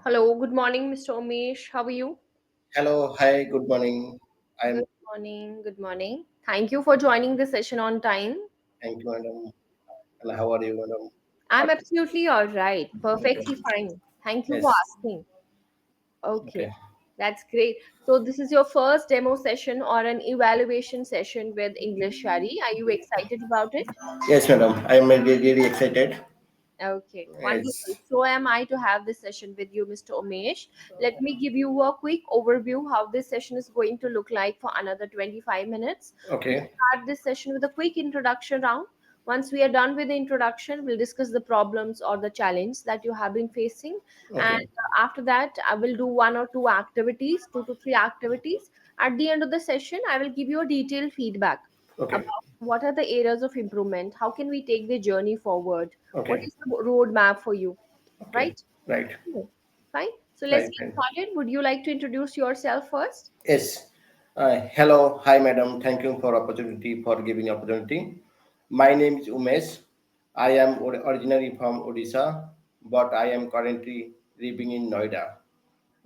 Hello, good morning, Mr. Umesh. How are you? Hello, hi, good morning. I'm Good morning, good morning. Thank you for joining the session on time. thank you, madam. And how are you, madam? I'm What? absolutely all right, Okay. perfectly fine. Thank you for Yes. asking. Okay, Okay. that's great. So, this is your first demo session or an evaluation session with English Shari. Are you excited about it? Yes, madam. I am really excited. Okay, wonderful. Yes. So am I to have this session with you, Mr. Umesh. Let me give you a quick overview how this session is going to look like for another 25 minutes. We'll Okay. start this session with a quick introduction round. Once we are done with the introduction, we'll discuss the problems or the challenge that you have been facing. And Okay. after that, I will do one or two activities, two to three activities. At the end of the session, I will give you a detailed feedback Okay. about what are the areas of improvement, how can we take the journey forward, what Okay. is the roadmap for you, Okay. right? Right. Okay, fine. So let's Right. get Right. started. Would you like to introduce yourself first? Yes. Hello. Hi, madam. Thank you for opportunity for giving opportunity. My name is Umesh. I am originally from Odisha, but I am currently living in Noida.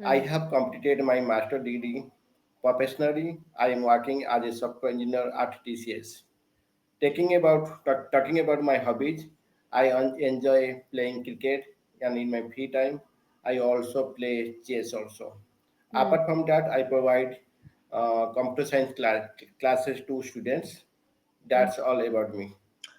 I Hmm. have completed my master degree. Professionally, I am working as a software engineer at TCS. Talking about my hobbies, I enjoy playing cricket, and in my free time, I also play chess. Also, Hmm. apart from that, I provide computer science classes to students. Hmm. That's all about me.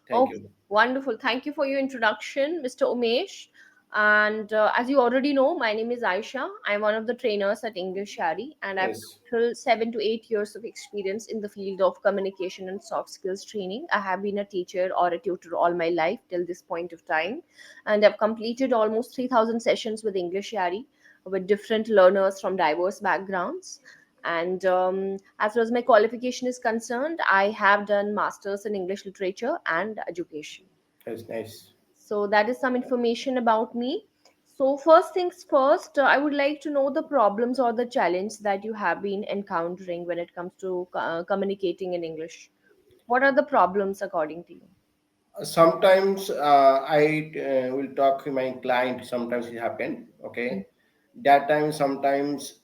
Thank Okay, you. wonderful. Thank you for your introduction, Mr. Umesh. And as you already know, my name is Aisha. I'm one of the trainers at English Shari, and I've Yes. total 7 to 8 years of experience in the field of communication and soft skills training. I have been a teacher or a tutor all my life till this point of time, and I've completed almost 3,000 sessions with English Shari with different learners from diverse backgrounds. And as far as my qualification is concerned, I have done masters in English literature and education. That's nice. So that is some information about me. So first things first, I would like to know the problems or the challenge that you have been encountering when it comes to communicating in English. What are the problems according to you? Sometimes I will talk to my client. Sometimes it happened. Okay, that time sometimes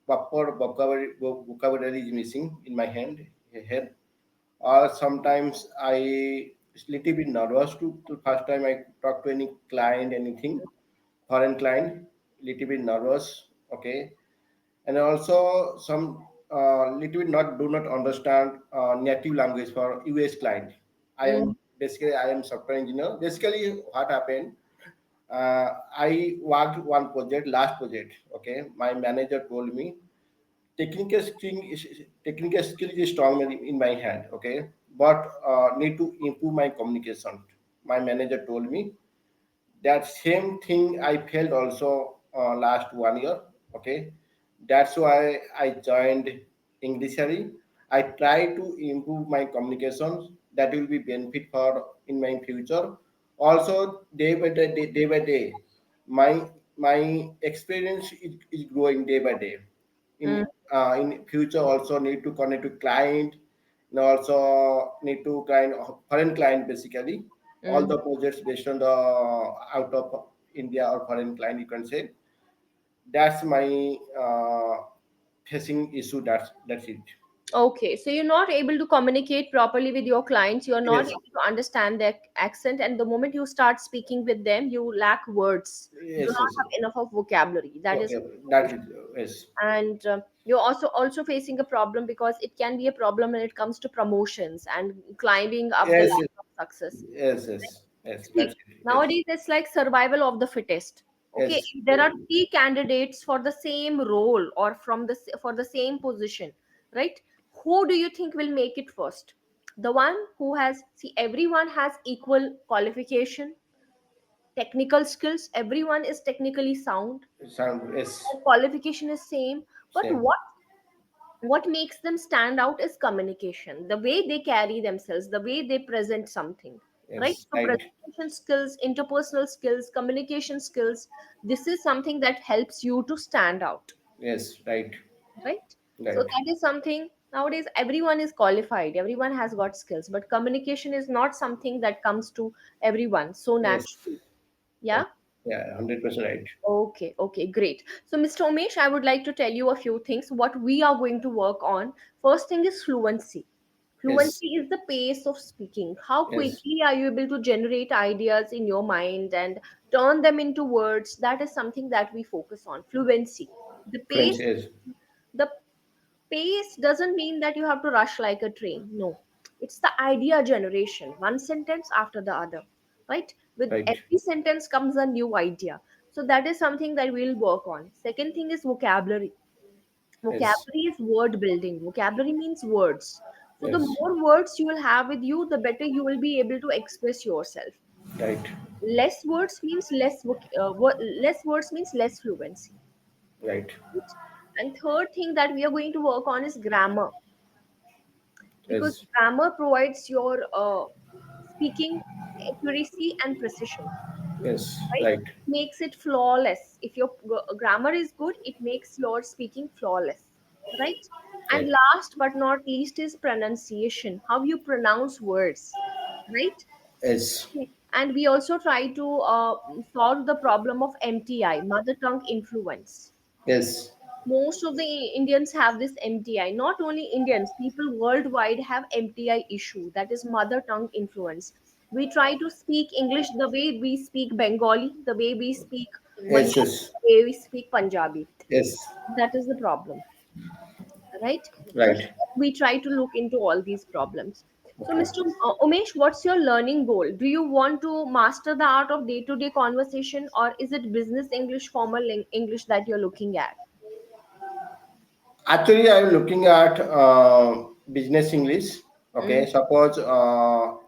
proper vocabulary is missing in my head, or sometimes I little bit nervous to first time I talk to any client, anything foreign client, little bit nervous. Okay, and also some little bit not do not understand native language for US client. Mm, I am software engineer. Basically, what happened? I worked one project, last project. Okay, my manager told me technical skill is strong in my hand. Okay, but need to improve my communication. My manager told me that same thing I felt also last 1 year. Okay, that's why I joined Englishary. I try to improve my communications. That will be benefit for in my future. Also, day by day, my experience is growing day by day. mm, In future, also need to connect to client, and also need to kind of foreign client basically all mm. the projects based on the out of India or foreign client, you can say. That's my facing issue. That's it. Okay, so you're not able to communicate properly with your clients. You're not Yes, able to understand their accent, and the moment you start speaking with them, you lack words. You do yes, not yes. have enough of vocabulary. That is Okay, one that is issue. yes, And you're also facing a problem because it can be a problem when it comes to promotions and climbing up the yes, yes, ladder of success. yes, yes, yes. That's See, it. Yes, nowadays it's like survival of the fittest. Okay, yes, if there are three candidates for the same role or for the same position, right? Who do you think will make it first? The one who has, see, everyone has equal qualification, technical skills. Everyone is technically sound. sound yes, Their qualification is same, but same. what makes them stand out is communication, the way they carry themselves, the way they present something, right? Yes, So right. presentation skills, interpersonal skills, communication skills, this is something that helps you to stand out, Yes, right, right? So right. that is something. Nowadays everyone is qualified, everyone has got skills, but communication is not something that comes to everyone so Yes, naturally. right. Yeah. Yeah, 100% right. Okay, okay, great. So, Mr. Umesh, I would like to tell you a few things what we are going to work on. First thing is fluency. Yes, Fluency is the pace of speaking. How yes. quickly are you able to generate ideas in your mind and turn them into words? That is something that we focus on. Fluency. The French pace, is. the pace doesn't mean that you have to rush like a train. No, it's the idea generation, one sentence after the other, right? With Right. every sentence comes a new idea. So that is something that we'll work on. Second thing is vocabulary. Yes, Vocabulary is word building. Vocabulary means words. So the yes. more words you will have with you, the better you will be able to express yourself. Right, Less words means less words means less fluency. right. Right? And third thing that we are going to work on is grammar, because Yes, grammar provides your speaking accuracy and precision, yes. right? Right, Makes it flawless. If your grammar is good, it makes your speaking flawless, right? And right. last but not least is pronunciation, how you pronounce words, right? Yes, Okay. And we also try to solve the problem of mti, mother tongue influence. yes, Most of the Indians have this MTI. Not only Indians, people worldwide have MTI issue. That is mother tongue influence. We try to speak English the way we speak Bengali, the way we speak yes, Malayali, yes, the way we speak Punjabi. yes. That is the problem, right? So Right. we try to look into all these problems. So, Okay. Mr. Umesh, what's your learning goal? Do you want to master the art of day-to-day conversation, or is it business English, formal English that you're looking at? Actually, I'm looking at business English. Okay, Mm-hmm. suppose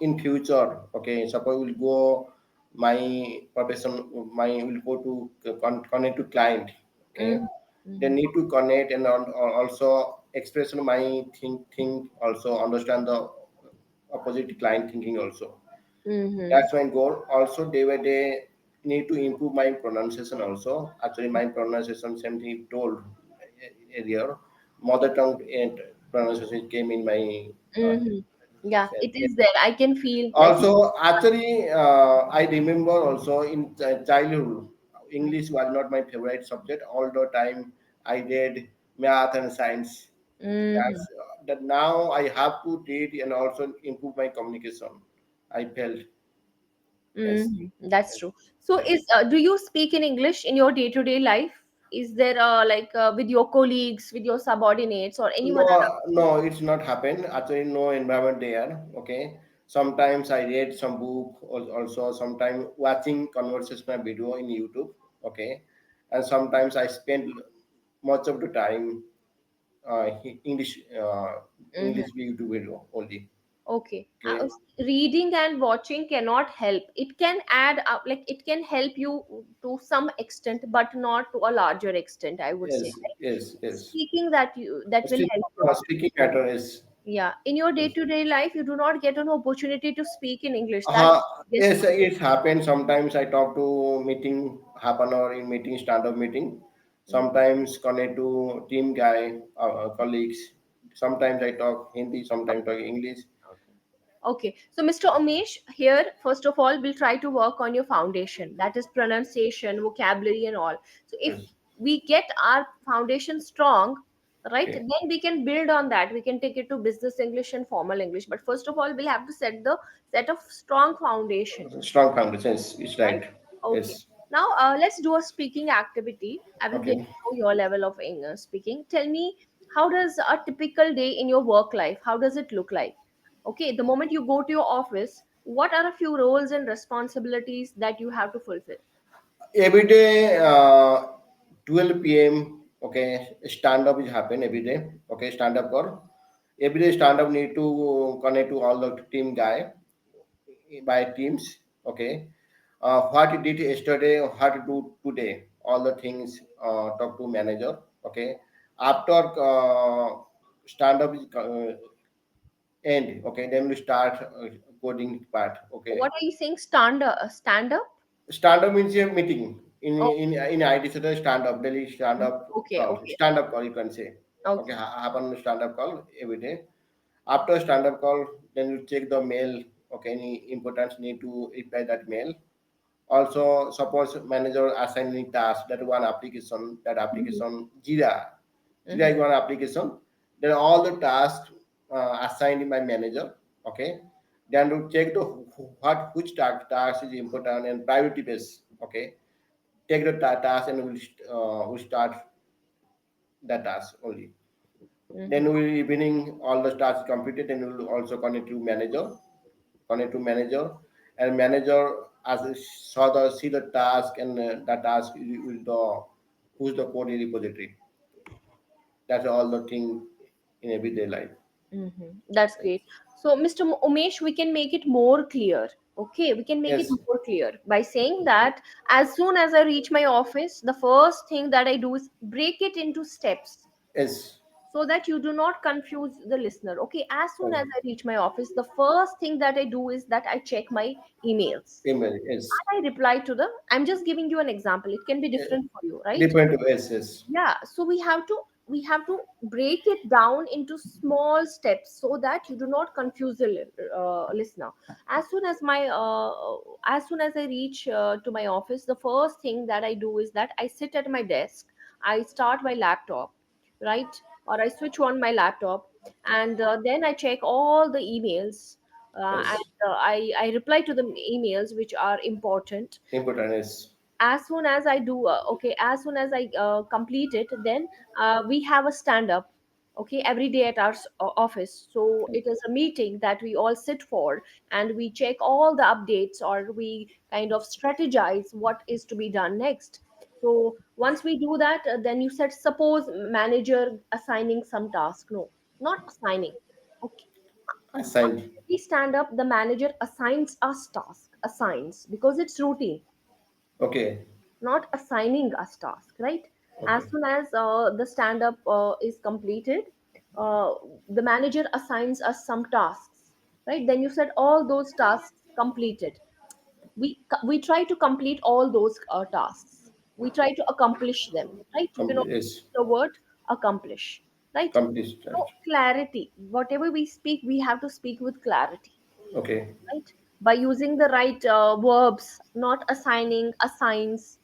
in future, okay, suppose we'll go my profession, my will go to connect to client. Okay, they Mm-hmm. need to connect and also express my think also understand the opposite client thinking also. Mm-hmm. That's my goal. Also, day by day, need to improve my pronunciation. Also, actually, my pronunciation same thing told earlier. Mother tongue and pronunciation came in my. Mm-hmm. Yeah, Same. it is there. I can feel that. Also, actually, I remember also in childhood, English was not my favorite subject. All the time, I did math and science. Mm-hmm. That's that now I have to read and also improve my communication. I felt yes, Mm-hmm. That's yes, true. So, yes. do you speak in English in your day-to-day life? Is there with your colleagues, with your subordinates, or anyone around No, you? no, it's not happened. Actually, no environment there. Okay. Sometimes I read some book. Also, sometimes watching conversational video in YouTube. Okay, and sometimes I spend much of the time English Mm-hmm. English YouTube video only. Okay. Okay. Reading and watching cannot help. It can add up, like it can help you to some extent, but not to a larger extent, I would say. Yes, yes, yes. Speaking that will Still, help you. speaking matter is. Yeah, in your day-to-day life, you do not get an opportunity to speak in English. That Uh, is the biggest yes, problem. it happens. Sometimes I talk to meeting, half an hour in meeting, stand-up meeting. Mm. Sometimes connect to team guy, colleagues. Sometimes I talk Hindi, sometimes talk English. Okay. Okay. So, Mr. Umesh, here, first of all, we'll try to work on your foundation. That is pronunciation, vocabulary, and all. So, if Yes. we get our foundation strong, right, Okay. then we can build on that. We can take it to business English and formal English. But first of all, we'll have to set of strong foundation. Strong foundation. Yes, it's Right? right. Okay. Yes. Now, let's do a speaking activity. I will get Okay. to know your level of speaking. Tell me, how does a typical day in your work life, how does it look like? Okay, the moment you go to your office, what are a few roles and responsibilities that you have to fulfill? Every day, 12 p.m. Okay, stand up is happen every day. Okay, stand up call. Every day stand up need to connect to all the team guy by teams. Okay, what you did yesterday, what to do today, all the things. Talk to manager. Okay, after stand up is end. Okay, then we start coding part. What Okay, are you saying? Stand up? stand up means a meeting Oh, in IT center. Stand up daily stand up okay, call. okay, Stand up call you can say. Okay, okay. happen stand up call every day. After stand up call, then you check the mail. Okay, any importance need to reply that mail. Also, suppose manager assigning task, that one application, that Mhm. application Jira. Jira Mhm. is one application. Then all the tasks assigned by manager. Okay. Then to check the what which task is important and priority base. Okay. Take the task and we'll start that task only. Mhm. Then we evening all the tasks completed, and we'll also connect to manager, and manager as saw the see the task, and that task will the who's the code in repository. That's all the thing in everyday life. That's great. So, Mr. Umesh, we can make it more clear. Okay, we can make it Yes, more clear by saying that as soon as I reach my office, the first thing that I do is break it into steps yes, so that you do not confuse the listener. Okay, as soon okay. as I reach my office, the first thing that I do is that I check my emails. Email, yes. And I reply to them. I'm just giving you an example. It can be different for you, right? Different, yes, yes. Yeah, so we have to break it down into small steps so that you do not confuse the listener. As soon as I reach to my office, the first thing that I do is that I sit at my desk, I start my laptop, right? Or I switch on my laptop, and then I check all the emails, Yes, and I reply to the emails which are important. important, yes. As soon as I do okay as soon as I complete it, then we have a stand up, okay, every day at our office. So it is a meeting that we all sit for, and we check all the updates, or we kind of strategize what is to be done next. So once we do that, then you said suppose manager assigning some task. No, not assigning. Okay, I signed. we stand up, the manager assigns us task, assigns, because it's routine, Okay, not assigning us task, right? As okay. soon as the stand up is completed, uh, the manager assigns us some tasks, right? Then you said all those tasks completed. We try to complete all those tasks. We try to accomplish them, right? You can also Yes, use the word accomplish, right? complete. So clarity, whatever we speak, we have to speak with clarity, Okay, right? By using the right verbs, not assigning, assigns,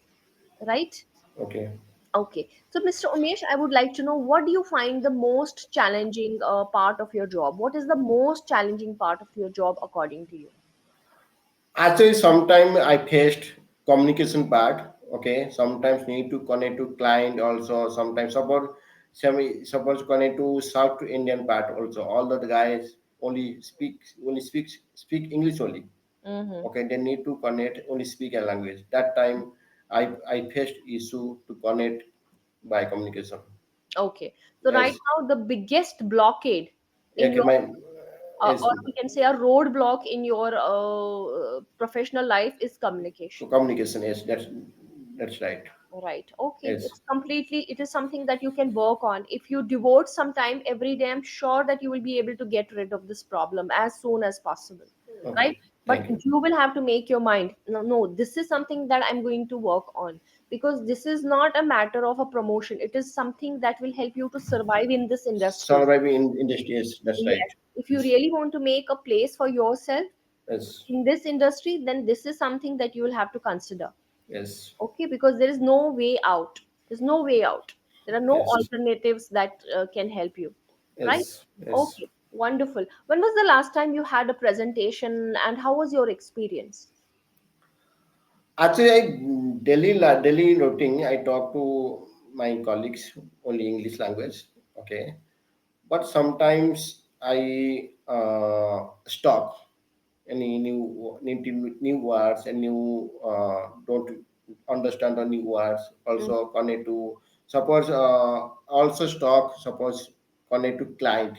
right? okay. Okay. So, Mr. Umesh, I would like to know, what do you find the most challenging part of your job? What is the most challenging part of your job according to you? Actually, sometimes I faced communication part. Okay, sometimes need to connect to client also. Sometimes suppose connect to South Indian part also. All the guys only speak English only. Mm-hmm. Okay, they need to connect only speak a language. That time I faced issue to connect by communication. Okay. So, right Yes. now, the biggest blockade in Okay, your, my yes, or we can say a roadblock in your professional life is communication. communication. Yes, that's right. Right. Okay. Yes. It is something that you can work on. If you devote some time every day, I'm sure that you will be able to get rid of this problem as soon as possible. Okay. Right. But Thank you. you will have to make your mind, no, no, this is something that I'm going to work on, because this is not a matter of a promotion. It is something that will help you to survive in this industry. Surviving in industry. Yes, that's right. Yes. If you Yes. really want to make a place for yourself Yes. in this industry, then this is something that you will have to consider. Yes. Okay, because there is no way out. There's no way out. There are no Yes. alternatives that can help you, right? Yes. Yes. Okay, wonderful. When was the last time you had a presentation, and how was your experience? Actually, daily routine. I talk to my colleagues only English language. Okay, but sometimes I stop any new words and new don't understand the new words. Mm. Also connect to suppose also stock suppose connect to client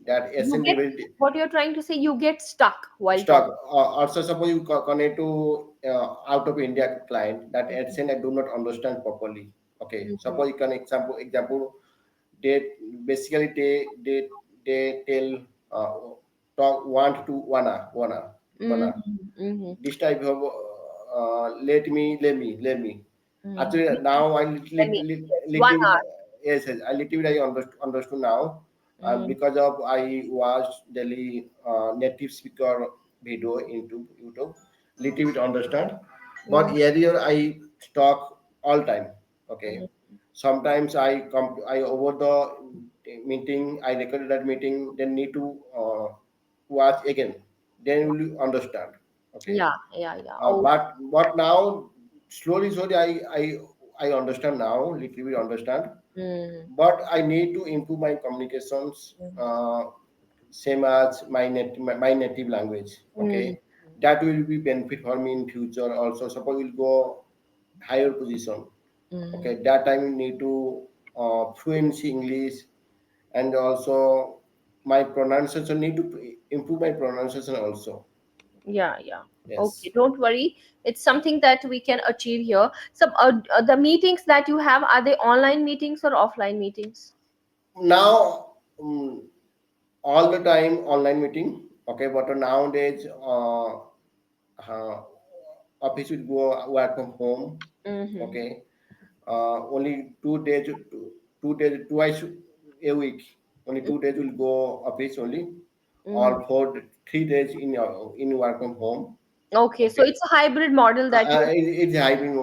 that You SN get, level what you're trying to say, you get stuck while stock. talking. Also suppose you connect to out of India client that SN I do not understand properly. Okay, Mhm. suppose you can example they basically they tell uh, talk want to wanna Mhm. Mhm. this type of let me Mhm. actually now I Let me, yes, one little hour. yes, yes I little bit I understood now Mm. because of I watched daily native speaker video into YouTube little bit understand. But Mm, earlier I talk all time. Okay, mm, sometimes I over the meeting I recorded that meeting, then need to watch again, then will you understand. Okay, yeah, yeah, yeah. but now slowly I understand now, little bit understand, Mm, but I need to improve my communications, mm, same as my native language. mm, Okay, that will be benefit for me in future also. Suppose we'll go higher position. mm. Okay, that time you need to fluency English, and also my pronunciation need to improve my pronunciation also. Yeah, yeah. Okay, Yes. don't worry. It's something that we can achieve here. So, the meetings that you have, are they online meetings or offline meetings? Now all the time online meeting. Okay, but nowadays uh, office will go work from home. Mm-hmm. Okay, only 2 days, 2 days, twice a week. Only 2 days will go office only, Mm-hmm. or 3 days in work from home. Okay, so Okay, it's a hybrid model that you. it's a hybrid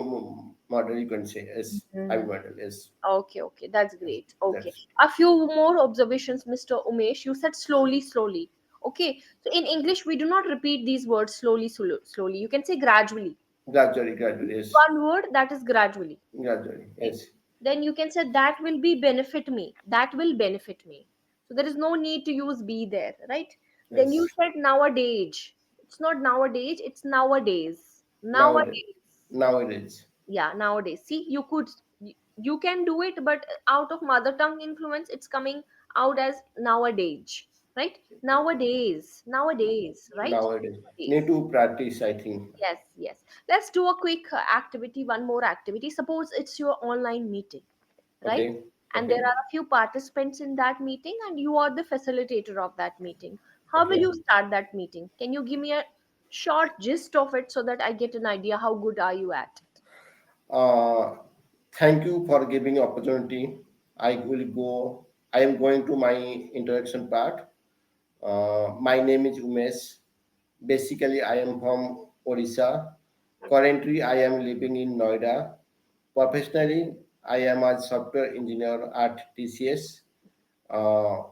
model. You can say yes, hybrid Mhm. model. Yes, Okay, okay, that's yes, great. Okay, that's a few more observations, Mr. Umesh. You said slowly, slowly. Okay, so in English, we do not repeat these words slowly, slowly. You can say gradually. gradually. Use Yes, one word, that is gradually. gradually. Okay. Yes, Then you can say that will be benefit me. That will benefit me. So there is no need to use be there, right? Then you yes. said nowadays. It's not nowadays, it's nowadays. Nowadays, Nowadays. nowadays. Yeah, nowadays. See, you can do it, but out of mother tongue influence, it's coming out as nowadays, right? Nowadays, right? Nowadays Nowadays. need to practice, I think. Yes, yes. Let's do a quick activity, one more activity. Suppose it's your online meeting, right? Okay, And there okay, are a few participants in that meeting, and you are the facilitator of that meeting. How will okay. you start that meeting? Can you give me a short gist of it so that I get an idea how good are you at it? uh, Thank you for giving opportunity. I will go. I am going to my introduction part. My name is Umesh. Basically, I am from Odisha. Currently, I am living in Noida. Professionally, I am a software engineer at TCS. uh,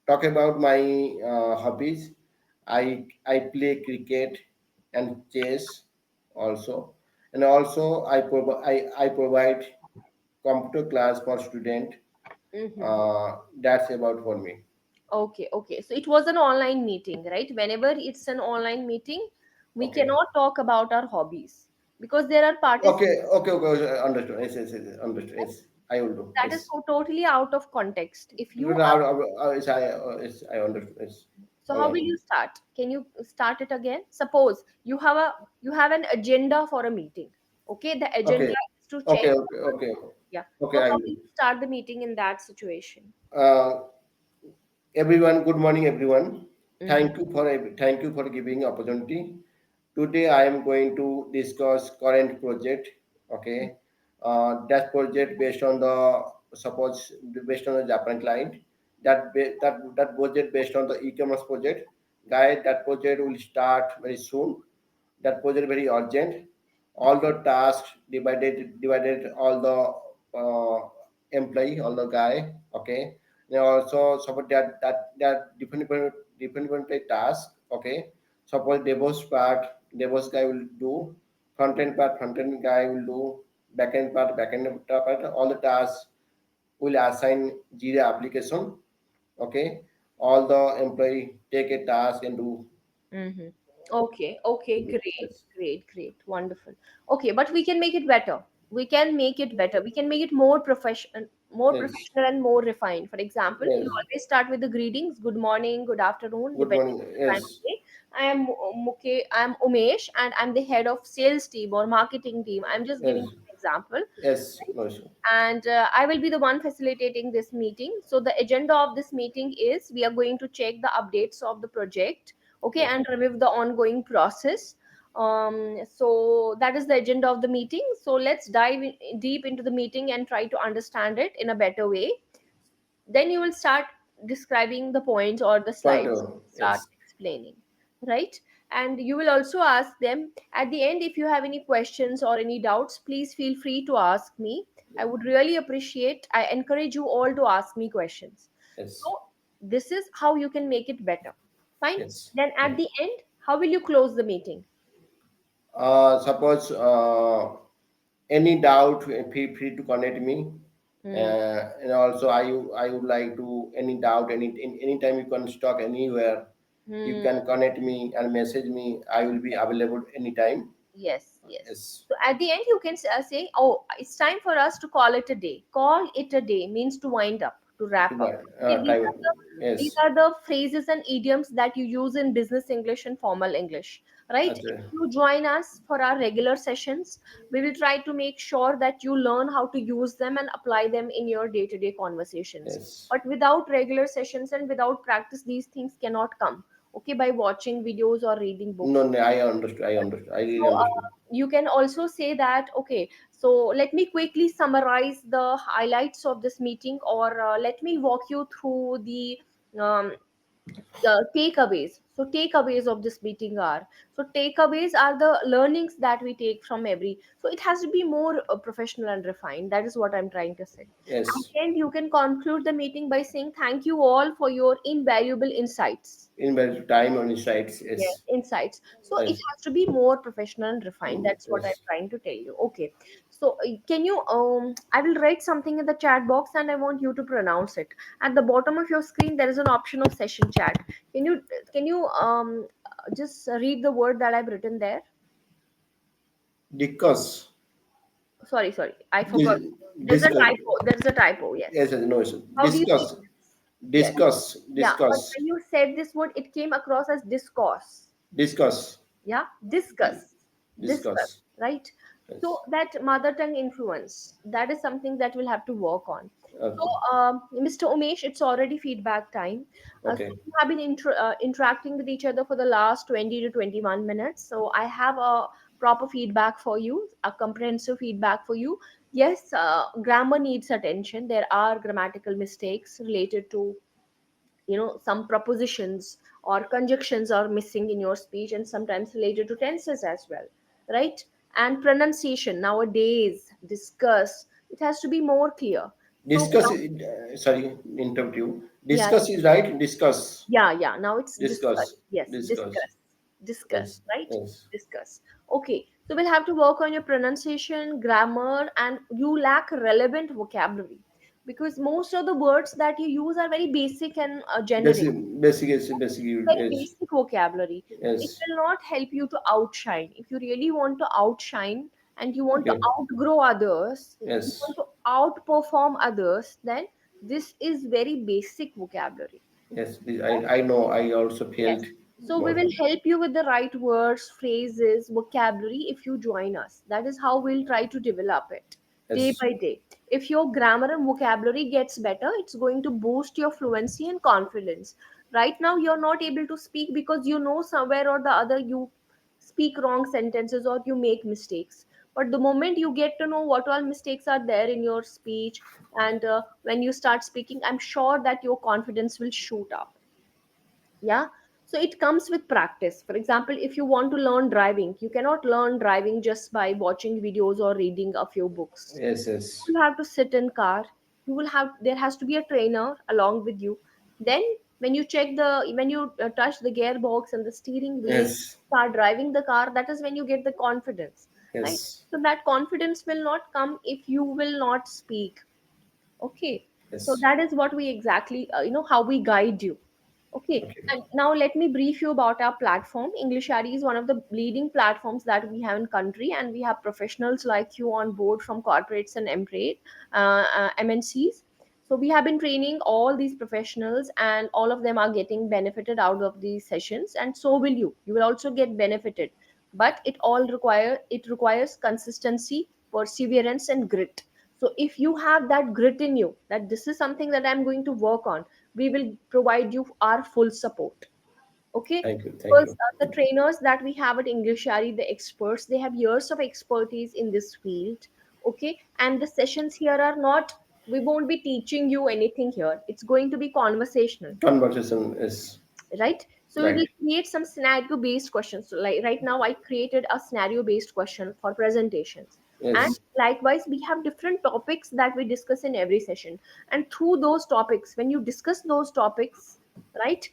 Talk about my hobbies. I play cricket and chess also, and also I provide computer class for student. Mm-hmm. That's about for me. Okay, okay. So it was an online meeting, right? Whenever it's an online meeting, we Okay, cannot talk about our hobbies because there are participants. okay. Understood. Yes. Understood. Yes, I will do. That is Yes. so totally out of context. If No, you no, are, yes, I understood. Yes, so how will online. you start? Can you start it again? Suppose you have an agenda for a meeting. Okay, the agenda Okay, is to check. okay. Yeah. Okay, So I how will will do. you start the meeting in that situation? Everyone, good morning, everyone. Mm-hmm. Thank you for giving opportunity. Today, I am going to discuss current project. Okay, that project based on the suppose based on the Japan client. That project based on the e-commerce project. Guys, that project will start very soon. That project very urgent. All the tasks divided all the employee, all the guy. Okay, they also support that different task. Okay, suppose DevOps guy will do front end guy will do back end part. All the tasks will assign Jira application. Okay, all the employee take a task and do. Mm-hmm. Okay, okay, great, Yes, great, great, wonderful. Okay, but we can make it better. We can make it better. We can make it yes, professional and more refined. For example, you yes. always start with the greetings, good morning, good afternoon, Good depending morning. on the time of Yes, day. I am Umesh, and I'm the head of sales team or marketing team. I'm just giving yes, you an example, yes. right? No issue. And I will be the one facilitating this meeting. So the agenda of this meeting is we are going to check the updates of the project, okay, Yes, and review the ongoing process. So that is the agenda of the meeting. So let's deep into the meeting and try to understand it in a better way. Then you will start describing the points or the slides, pointer. start Yes, explaining, right? And you will also ask them at the end. If you have any questions or any doubts, please feel free to ask me. I would really appreciate, I encourage you all to ask me questions. Yes. So this is how you can make it better. Fine. Yes. Then at Yes. the end, how will you close the meeting? Suppose any doubt, feel free to connect me. Hmm. And also, I would like to any doubt, anytime you can talk anywhere, you Hmm. can connect me and message me. I will be available anytime. Yes, yes. Yes. So at the end, you can say, "Oh, it's time for us to call it a day." Call it a day means to wind up, to wrap up. Goodbye. Okay, Time. these Yes. are the phrases and idioms that you use in business English and formal English, right? If Okay. you join us for our regular sessions, we will try to make sure that you learn how to use them and apply them in your day-to-day conversations. Yes. But without regular sessions and without practice, these things cannot come. Okay, by watching videos or reading No, books. no, I understood. I understood. I really So understood. you can also say that, okay, so let me quickly summarize the highlights of this meeting, or let me walk you through um, the takeaways. So takeaways of this meeting are, so takeaways are the learnings that we take from every, so it has to be more professional and refined. That is what I'm trying to say. Yes. And you can conclude the meeting by saying thank you all for your invaluable insights. Invest time on his sites. Yes, Yes. insights. So it Yes. has to be more professional and refined. That's what I'm Yes. trying to tell you. Okay. So can you I will write something in the chat box and I want you to pronounce it. At the bottom of your screen there is an option of session chat. Can you just read the word that I've written there? Discuss. Sorry. I Dis, forgot. There's a discuss. typo. There's a typo. Yes. Yes. Yes. No. Yes. How do you say Discuss. this? Yes. Discuss. Yeah, but Discuss. when you said this word, it came across as discourse. Discuss. Yeah, discuss, Discuss. right? So Yes. that mother tongue influence, that is something that we'll have to work on. So Okay. Mr. Umesh, it's already feedback time. So Okay. we have been interacting with each other for the last 20 to 21 minutes, so I have a proper feedback for you, a comprehensive feedback for you. Yes, grammar needs attention. There are grammatical mistakes related to, some prepositions or conjunctions are missing in your speech, and sometimes related to tenses as well, right? And pronunciation nowadays, discuss, it has to be more clear. So Discuss. Sorry, interrupt you. yeah, Discuss is right. Discuss. yeah, now it's discuss. Discuss. Yes, Discuss. discuss, Yes. right? Yes. Discuss. Okay, so we'll have to work on your pronunciation, grammar, and you lack relevant vocabulary, because most of the words that you use are very basic and generic. Basic. Basic is basic. Very Yes. basic vocabulary. It Yes. will not help you to outshine. If you really want to outshine and you want to Okay. outgrow others, you Yes. want to outperform others, then this is very basic vocabulary. Yes. I know. I also Yes. felt So we about will it. help you with the right words, phrases, vocabulary if you join us. That is how we'll try to develop it day Yes. by day. If your grammar and vocabulary gets better, it's going to boost your fluency and confidence. Right now, you're not able to speak because you know somewhere or the other you speak wrong sentences or you make mistakes. But the moment you get to know what all mistakes are there in your speech, and when you start speaking, I'm sure that your confidence will shoot up. Yeah. So it comes with practice. For example, if you want to learn driving, you cannot learn driving just by watching videos or reading a few books. Yes. Yes. You have to sit in car. You will have, there has to be a trainer along with you. Then when you touch the gearbox and the steering wheel, Yes. start driving the car, that is when you get the confidence, right? Yes. So that confidence will not come if you will not speak. Okay. So Yes. that is what we exactly, how we guide you. Okay, Okay. and now let me brief you about our platform. Englishary is one of the leading platforms that we have in country, and we have professionals like you on board from corporates and MNCs. So we have been training all these professionals, and all of them are getting benefited out of these sessions, and so will you. You will also get benefited, but it requires consistency, perseverance, and grit. So if you have that grit in you, that this is something that I'm going to work on, we will provide you our full support. Okay, Thank you. Thank because you. the trainers that we have at Englishary, the experts, they have years of expertise in this field. Okay, and the sessions here are not, we won't be teaching you anything here, it's going to be conversational, Conversation is right? So we will Right. create some scenario based questions. So like right now I created a scenario based question for presentations. And Yes. likewise we have different topics that we discuss in every session. And through those topics, when you discuss those topics, right,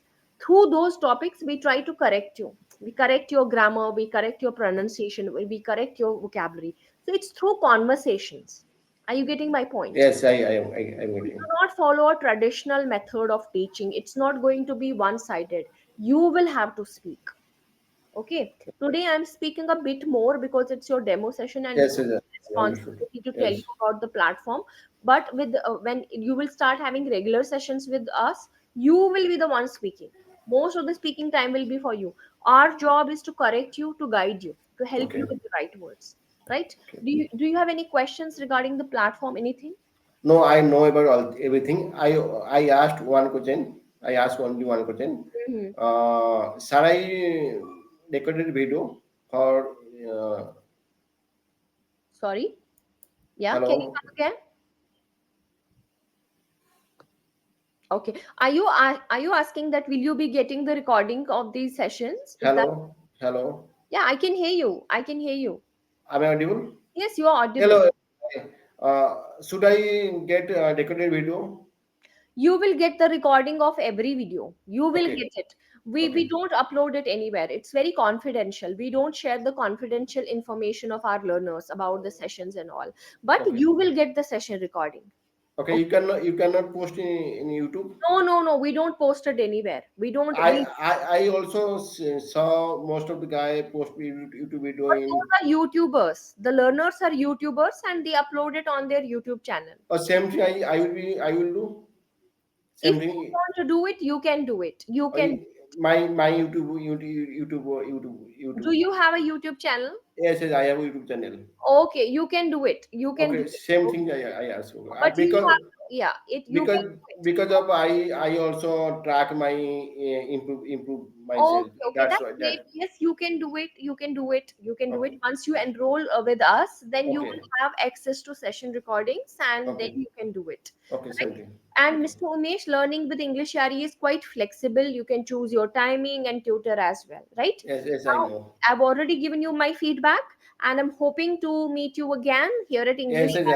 through those topics we try to correct you. We correct your grammar, we correct your pronunciation, we correct your vocabulary. So it's through conversations. Are you getting my point? Yes. I'm We do getting. not follow a traditional method of teaching. It's not going to be one sided. You will have to speak. Okay. Today I'm speaking a bit more because it's your demo session and Yes. it's Yes. I understood. responsibility to tell you Yes. about the platform. But with when you will start having regular sessions with us, you will be the one speaking. Most of the speaking time will be for you. Our job is to correct you, to guide you, to help you Okay. with the right words. Right? Okay. Do you have any questions regarding the platform? Anything? No, I know about everything. I asked one question. I asked only one question. Hmm. Shall I recorded video for Sorry. Yeah. Can you hello, come again? Okay. Are you asking that will you be getting the recording of these sessions? Is that? hello. Yeah, I can hear you. I can hear you. Am I audible? Yes, you are audible. Hello. Should I get recorded video? You will get the recording of every video. You will Okay. get it. We Okay. don't upload it anywhere. It's very confidential. We don't share the confidential information of our learners about the sessions and all. But Okay. you will get the session recording. Okay. Okay. You cannot post in YouTube. No, no, no. We don't post it anywhere. We don't. I We I also saw most of the guy post YouTube video But in. those are YouTubers. The learners are YouTubers and they upload it on their YouTube channel. Same thing I will do If same you thing. want to do it, you can do it. You can. My Do YouTube. you have a YouTube channel? Yes, I have a YouTube channel. Okay, you can do it. You can do Okay, it. same Okay. thing I ask. But you have, yeah, it you can do it. Because of I also track my improve myself. Okay, okay, That's that's why great. that Yes, you can do it. You can do it. You can do it. okay. Once you enroll with us, then you will Okay. have access to session recordings and then Okay. you can do it. Okay, Right? same thing. And Okay. Mr. Umesh, learning with English RE is quite flexible. You can choose your timing and tutor as well. Right? Yes, I Now, know. I've already given you my feedback and I'm hoping to meet you again here at English. Yes,